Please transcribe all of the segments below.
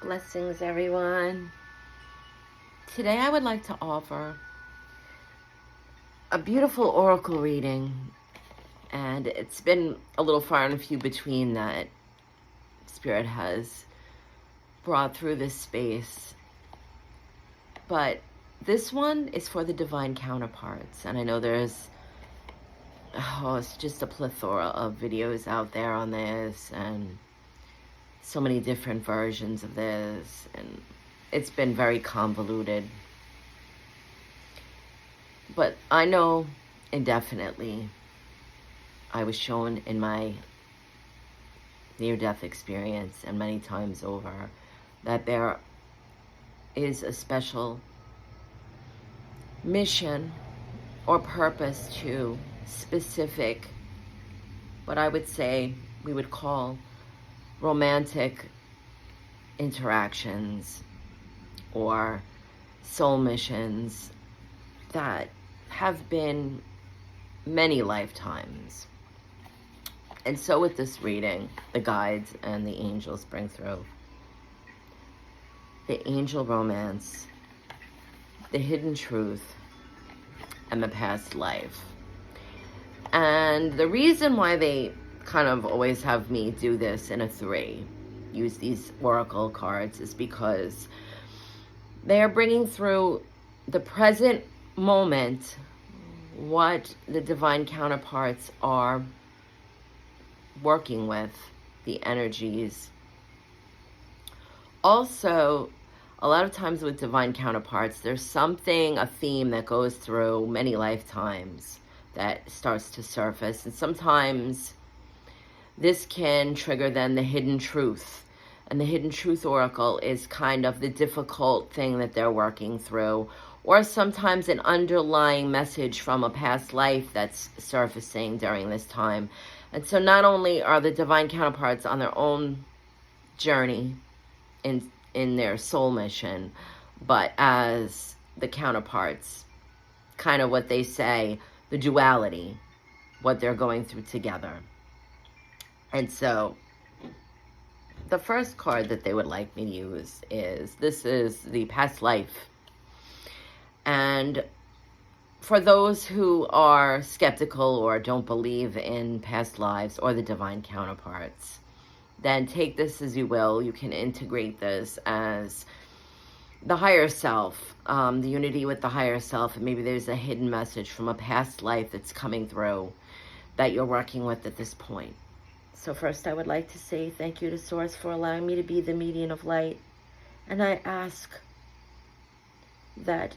Blessings, everyone. Today I would like to offer a beautiful oracle reading, and it's been a little far and few between that Spirit has brought through this space. But this one is for the divine counterparts, and I know there's it's just a plethora of videos out there on this, and so many different versions of this, and it's been very convoluted. But I know indefinitely I was shown in my near-death experience and many times over that there is a special mission or purpose to specific, what I would say we would call romantic interactions or soul missions that have been many lifetimes. And so with this reading, the guides and the angels bring through the angel romance, the hidden truth, and the past life. And the reason why they kind of always have me do this in a 3, use these oracle cards, is because they are bringing through the present moment what the divine counterparts are working with, the energies. Also, a lot of times with divine counterparts, there's something, a theme that goes through many lifetimes that starts to surface. And sometimes this can trigger then the hidden truth. And the hidden truth oracle is kind of the difficult thing that they're working through. Or sometimes an underlying message from a past life that's surfacing during this time. And so not only are the divine counterparts on their own journey in their soul mission, but as the counterparts, kind of what they say, the duality, what they're going through together. And so the first card that they would like me to use is, this is the past life. And for those who are skeptical or don't believe in past lives or the divine counterparts, then take this as you will. You can integrate this as the higher self, the unity with the higher self, and maybe there's a hidden message from a past life that's coming through that you're working with at this point. So first I would like to say thank you to Source for allowing me to be the medium of light. And I ask that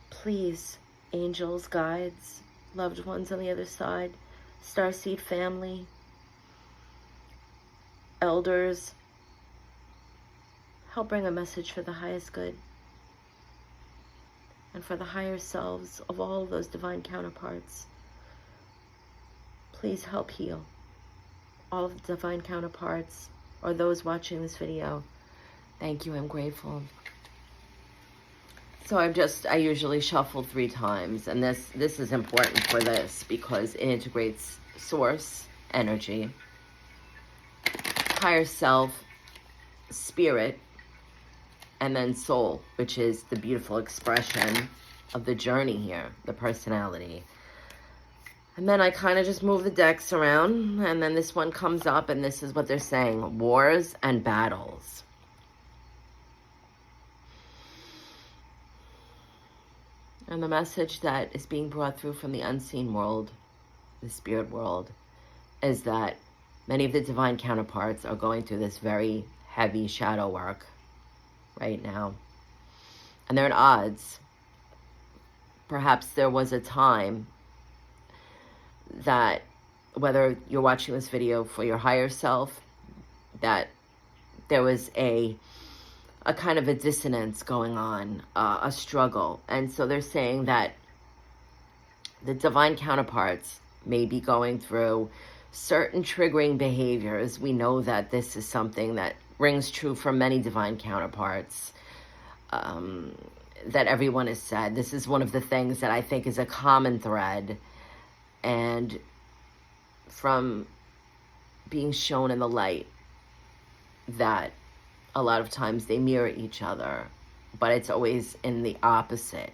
please, angels, guides, loved ones on the other side, starseed family, elders, help bring a message for the highest good and for the higher selves of all of those divine counterparts. Please help heal all of the divine counterparts or those watching this video. Thank you, I'm grateful. So I usually shuffle 3 times, and this is important for this because it integrates source, energy, higher self, spirit, and then soul, which is the beautiful expression of the journey here, the personality. And then I kind of just move the decks around, and then this one comes up, and this is what they're saying: wars and battles. And the message that is being brought through from the unseen world, the spirit world, is that many of the divine counterparts are going through this very heavy shadow work right now. And they're at odds. Perhaps there was a time that, whether you're watching this video for your higher self, that there was a kind of a dissonance going on, a struggle. And so they're saying that the divine counterparts may be going through certain triggering behaviors. We know that this is something that rings true for many divine counterparts, that everyone has said. This is one of the things that I think is a common thread. And from being shown in the light, that a lot of times they mirror each other, but it's always in the opposite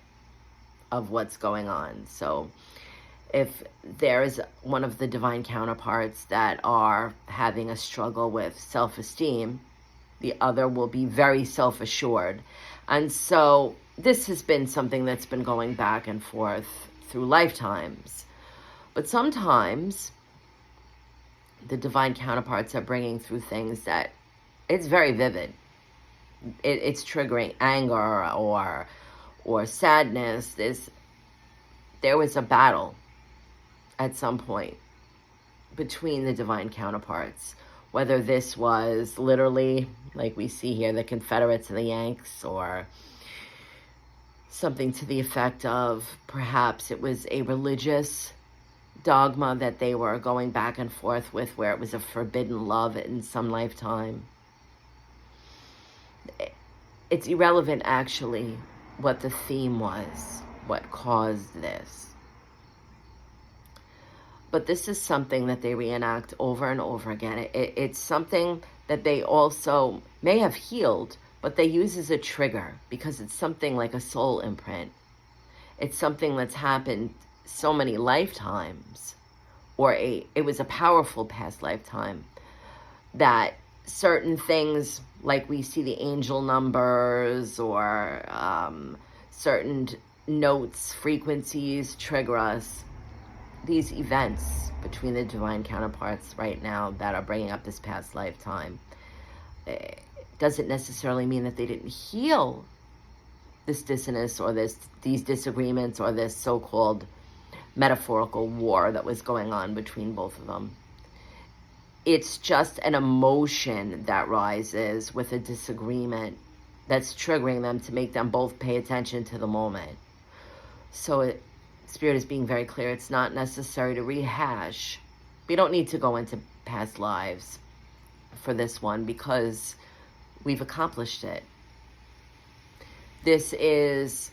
of what's going on. So if there's one of the divine counterparts that are having a struggle with self-esteem, the other will be very self-assured. And so this has been something that's been going back and forth through lifetimes. But sometimes the divine counterparts are bringing through things that it's very vivid. It's triggering anger or sadness. There was a battle at some point between the divine counterparts, whether this was literally, like we see here, the Confederates and the Yanks, or something to the effect of perhaps it was a religious dogma that they were going back and forth with, where it was a forbidden love in some lifetime. It's irrelevant, actually, what the theme was, what caused this. But this is something that they reenact over and over again. It's something that they also may have healed, but they use as a trigger because it's something like a soul imprint. It's something that's happened so many lifetimes, or it was a powerful past lifetime, that certain things, like we see the angel numbers or certain notes, frequencies, trigger us. These events between the divine counterparts right now that are bringing up this past lifetime, it doesn't necessarily mean that they didn't heal this dissonance or these disagreements or this so-called metaphorical war that was going on between both of them. It's just an emotion that rises with a disagreement that's triggering them to make them both pay attention to the moment. So Spirit is being very clear. It's not necessary to rehash. We don't need to go into past lives for this one because we've accomplished it. This is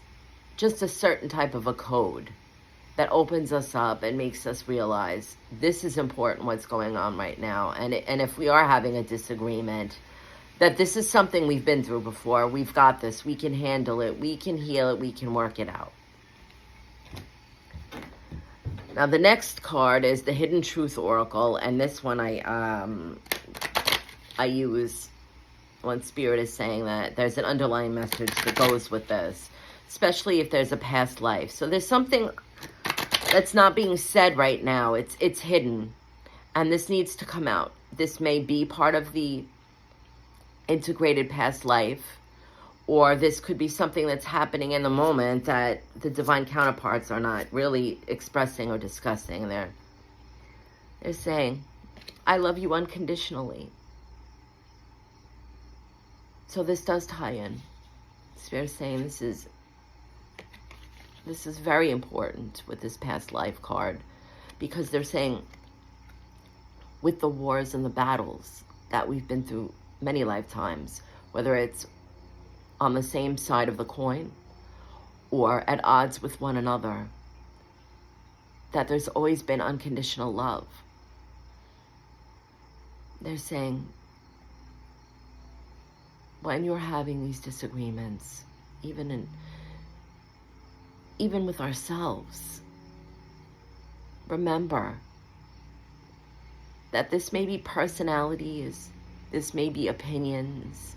just a certain type of a code that opens us up and makes us realize this is important, what's going on right now. And if we are having a disagreement, that this is something we've been through before. We've got this. We can handle it. We can heal it. We can work it out. Now, the next card is the Hidden Truth Oracle, and this one I use when Spirit is saying that there's an underlying message that goes with this, especially if there's a past life. So there's something that's not being said right now. It's hidden, and this needs to come out. This may be part of the integrated past life, or this could be something that's happening in the moment that the divine counterparts are not really expressing or discussing. They're saying, I love you unconditionally. So this does tie in. Spirit is saying this is very important with this past life card, because they're saying with the wars and the battles that we've been through many lifetimes, whether it's on the same side of the coin or at odds with one another, that there's always been unconditional love. They're saying when you're having these disagreements, even with ourselves, remember that this may be personalities, this may be opinions.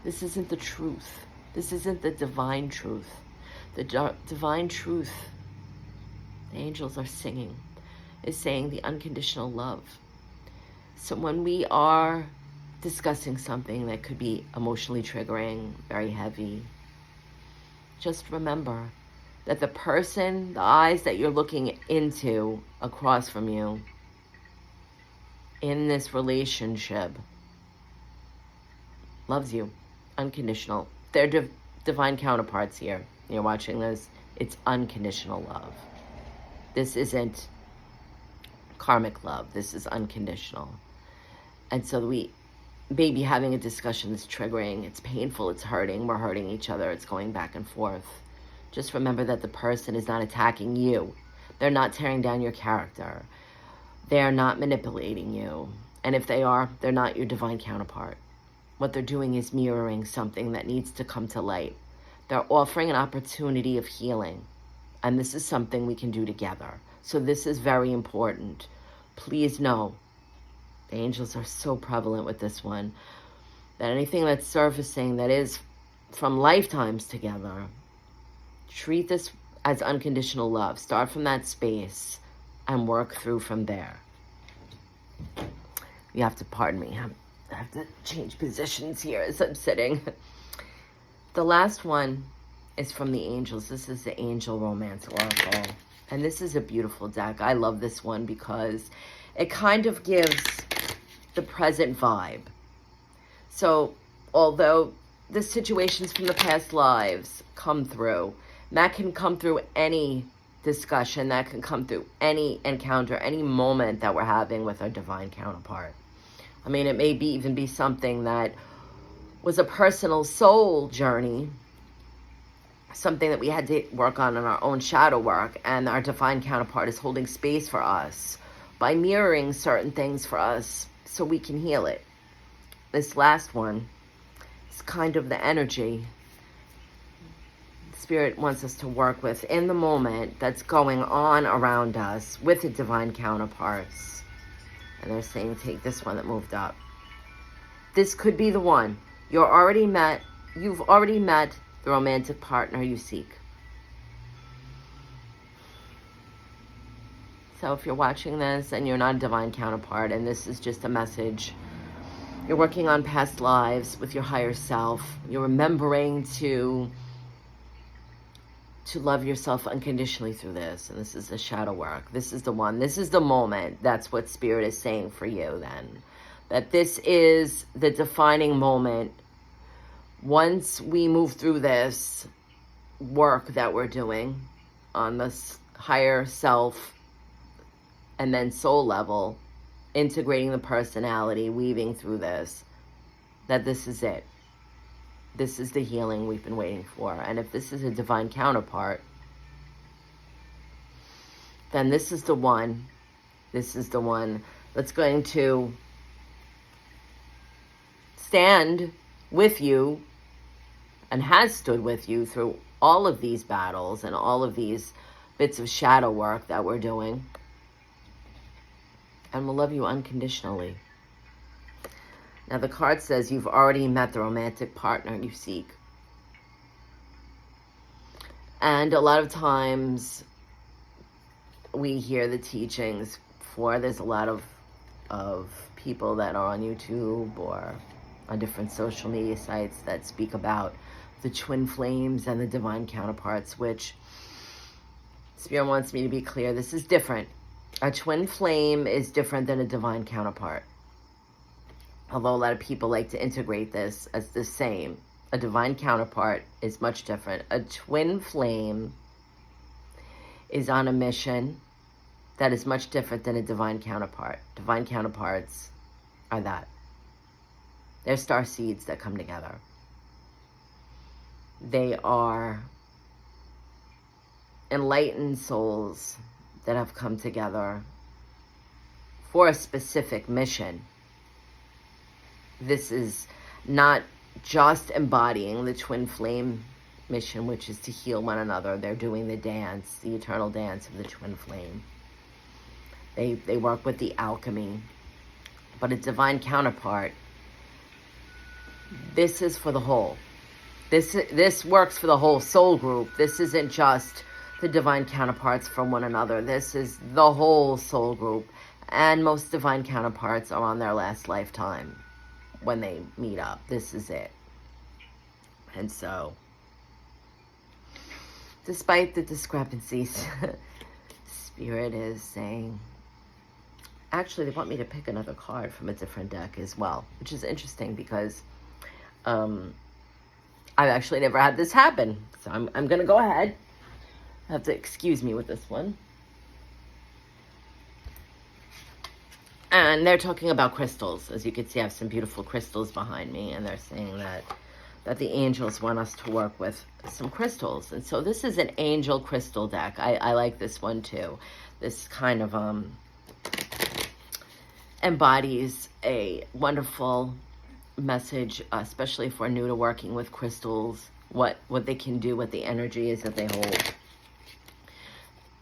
This isn't the truth. This isn't the divine truth. The divine truth, the angels are singing, is saying the unconditional love. So when we are discussing something that could be emotionally triggering, very heavy, just remember that the person, the eyes that you're looking into across from you in this relationship loves you. Unconditional. They're divine counterparts here. You're watching this. It's unconditional love. This isn't karmic love. This is unconditional. And so we may be having a discussion that's triggering. It's painful. It's hurting. We're hurting each other. It's going back and forth. Just remember that the person is not attacking you. They're not tearing down your character. They're not manipulating you. And if they are, they're not your divine counterpart. what they're doing is mirroring something that needs to come to light. They're offering an opportunity of healing. And this is something we can do together. So this is very important. Please know, the angels are so prevalent with this one, that anything that's surfacing that is from lifetimes together, treat this as unconditional love. Start from that space and work through from there. You have to pardon me. I have to change positions here as I'm sitting. The last one is from the angels. This is the Angel Romance Oracle. And this is a beautiful deck. I love this one because it kind of gives the present vibe. So although the situations from the past lives come through, that can come through any discussion, that can come through any encounter, any moment that we're having with our divine counterpart. I mean, it may be even be something that was a personal soul journey, something that we had to work on in our own shadow work, and our divine counterpart is holding space for us by mirroring certain things for us so we can heal it. This last one is kind of the energy Spirit wants us to work with in the moment that's going on around us with the divine counterparts. And they're saying, take this one that moved up. This could be the one. You've already met the romantic partner you seek. So if you're watching this and you're not a divine counterpart and this is just a message, you're working on past lives with your higher self, you're remembering to love yourself unconditionally through this, and this is the shadow work. This is the one. This is the moment. That's what Spirit is saying for you then. That this is the defining moment. Once we move through this work that we're doing on this higher self and then soul level, integrating the personality, weaving through this, that this is it. This is the healing we've been waiting for. And if this is a divine counterpart, then this is the one. This is the one that's going to stand with you and has stood with you through all of these battles and all of these bits of shadow work that we're doing. And will love you unconditionally. Now the card says you've already met the romantic partner you seek. And a lot of times we hear the teachings there's a lot of people that are on YouTube or on different social media sites that speak about the twin flames and the divine counterparts, which Spirit wants me to be clear, this is different. A twin flame is different than a divine counterpart. Although a lot of people like to integrate this as the same. A divine counterpart is much different. A twin flame is on a mission that is much different than a divine counterpart. Divine counterparts are that. They're star seeds that come together. They are enlightened souls that have come together for a specific mission. This is not just embodying the twin flame mission, which is to heal one another. They're doing the dance, the eternal dance of the twin flame. They work with the alchemy. But a divine counterpart, this is for the whole. This works for the whole soul group. This isn't just the divine counterparts from one another. This is the whole soul group. And most divine counterparts are on their last lifetime when they meet up. This is it. And so, despite the discrepancies, Spirit is saying, actually they want me to pick another card from a different deck as well, which is interesting because I've actually never had this happen. So I'm going to go ahead. I have to excuse me with this one. And they're talking about crystals. As you can see, I have some beautiful crystals behind me. And they're saying that the angels want us to work with some crystals. And so this is an angel crystal deck. I like this one too. This kind of embodies a wonderful message, especially if we're new to working with crystals, what they can do, what the energy is that they hold.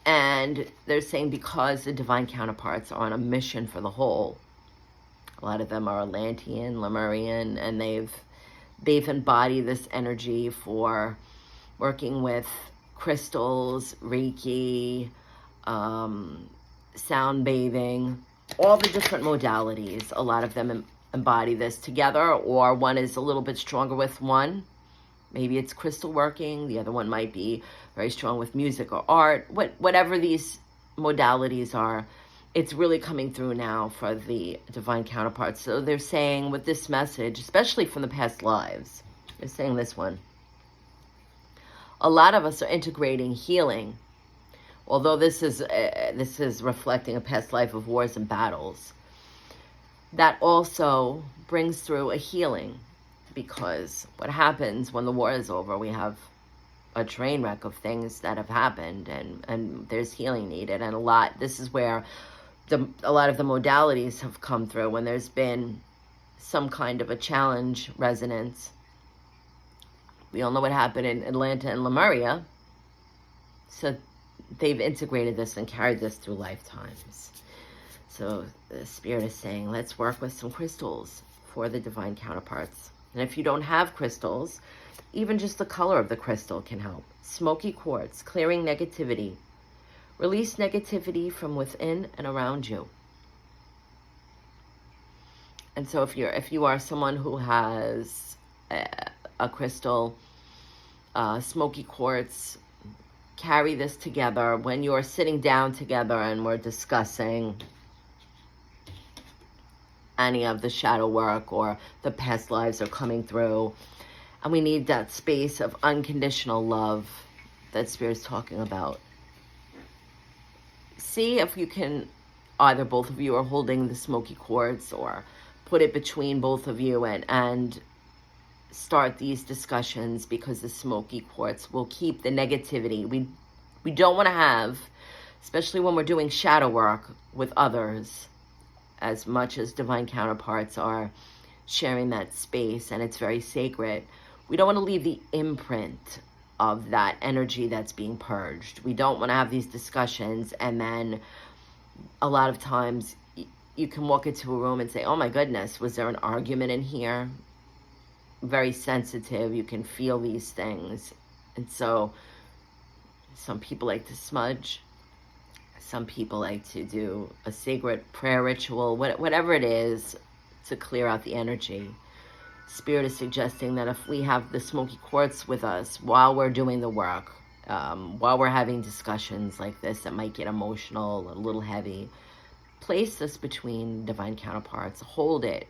And they're saying because the divine counterparts are on a mission for the whole, a lot of them are Atlantean, Lemurian, and they've embodied this energy for working with crystals, Reiki, sound bathing, all the different modalities. A lot of them embody this together, or one is a little bit stronger with one. Maybe it's crystal working. The other one might be very strong with music or art. Whatever these modalities are, it's really coming through now for the divine counterparts. So they're saying with this message, especially from the past lives, they're saying this one. A lot of us are integrating healing. Although this is reflecting a past life of wars and battles, that also brings through a healing. Because what happens when the war is over, we have a train wreck of things that have happened, and there's healing needed. And this is where a lot of the modalities have come through, when there's been some kind of a challenge resonance. We all know what happened in Atlanta and Lemuria. So they've integrated this and carried this through lifetimes. So the Spirit is saying, let's work with some crystals for the divine counterparts. And if you don't have crystals, even just the color of the crystal can help. Smoky quartz, clearing negativity. Release negativity from within and around you. And so if you are someone who has a crystal, smoky quartz, carry this together when you're sitting down together and we're discussing any of the shadow work or the past lives are coming through. And we need that space of unconditional love that Spirit's talking about. See if you can, either both of you are holding the smoky quartz, or put it between both of you and start these discussions, because the smoky quartz will keep the negativity. We don't want to have, especially when we're doing shadow work with others, as much as divine counterparts are sharing that space and it's very sacred, we don't want to leave the imprint of that energy that's being purged. We don't want to have these discussions and then a lot of times you can walk into a room and say, oh my goodness, was there an argument in here? Very sensitive, you can feel these things. And so some people like to smudge. Some people like to do a sacred prayer ritual, whatever it is, to clear out the energy. Spirit is suggesting that if we have the smoky quartz with us while we're doing the work, while we're having discussions like this that might get emotional, a little heavy, place this between divine counterparts, hold it,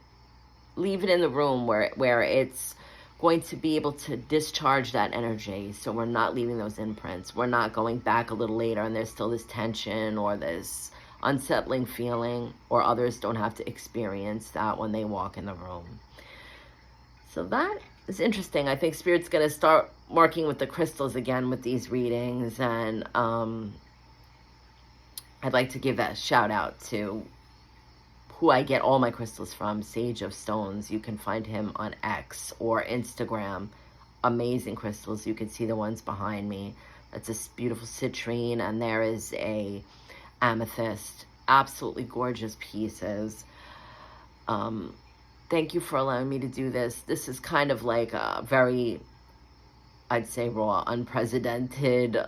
leave it in the room where it's going to be able to discharge that energy, so we're not leaving those imprints. We're not going back a little later and there's still this tension or this unsettling feeling, or others don't have to experience that when they walk in the room. So that is interesting. I think Spirit's going to start working with the crystals again with these readings, and I'd like to give a shout out to who I get all my crystals from, Sage of Stones. You can find him on X or Instagram. Amazing crystals. You can see the ones behind me. That's this beautiful citrine, and there is a amethyst. Absolutely gorgeous pieces. Thank you for allowing me to do this. This is kind of like a very, I'd say, raw, unprecedented,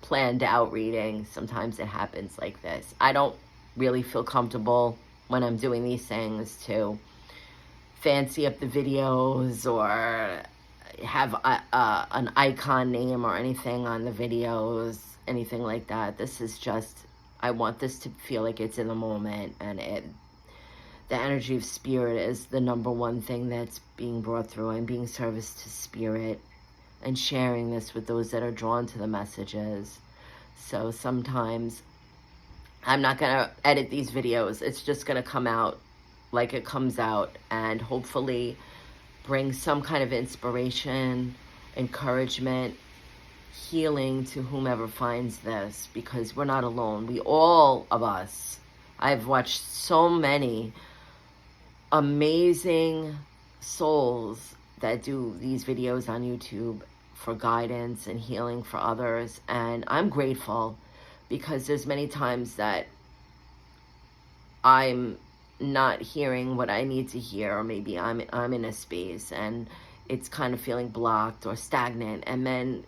planned out reading. Sometimes it happens like this. I don't really feel comfortable when I'm doing these things to fancy up the videos or have an icon name or anything on the videos, anything like that. This is just, I want this to feel like it's in the moment, and the energy of Spirit is the number one thing that's being brought through. I'm being service to Spirit and sharing this with those that are drawn to the messages. So sometimes I'm not going to edit these videos. It's just going to come out like it comes out, and hopefully bring some kind of inspiration, encouragement, healing to whomever finds this, because we're not alone. We, all of us, I've watched so many amazing souls that do these videos on YouTube for guidance and healing for others. And I'm grateful, because there's many times that I'm not hearing what I need to hear, or maybe I'm in a space and it's kind of feeling blocked or stagnant, and then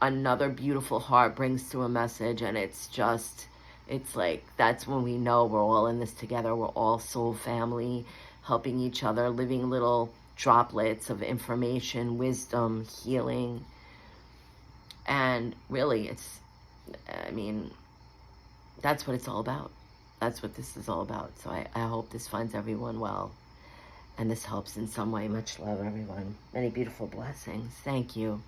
another beautiful heart brings through a message, and it's like, that's when we know we're all in this together. We're all soul family, helping each other, living little droplets of information, wisdom, healing. And really, I mean, that's what it's all about. That's what this is all about. So I hope this finds everyone well, and this helps in some way. Much love, everyone. Many beautiful blessings. Thank you.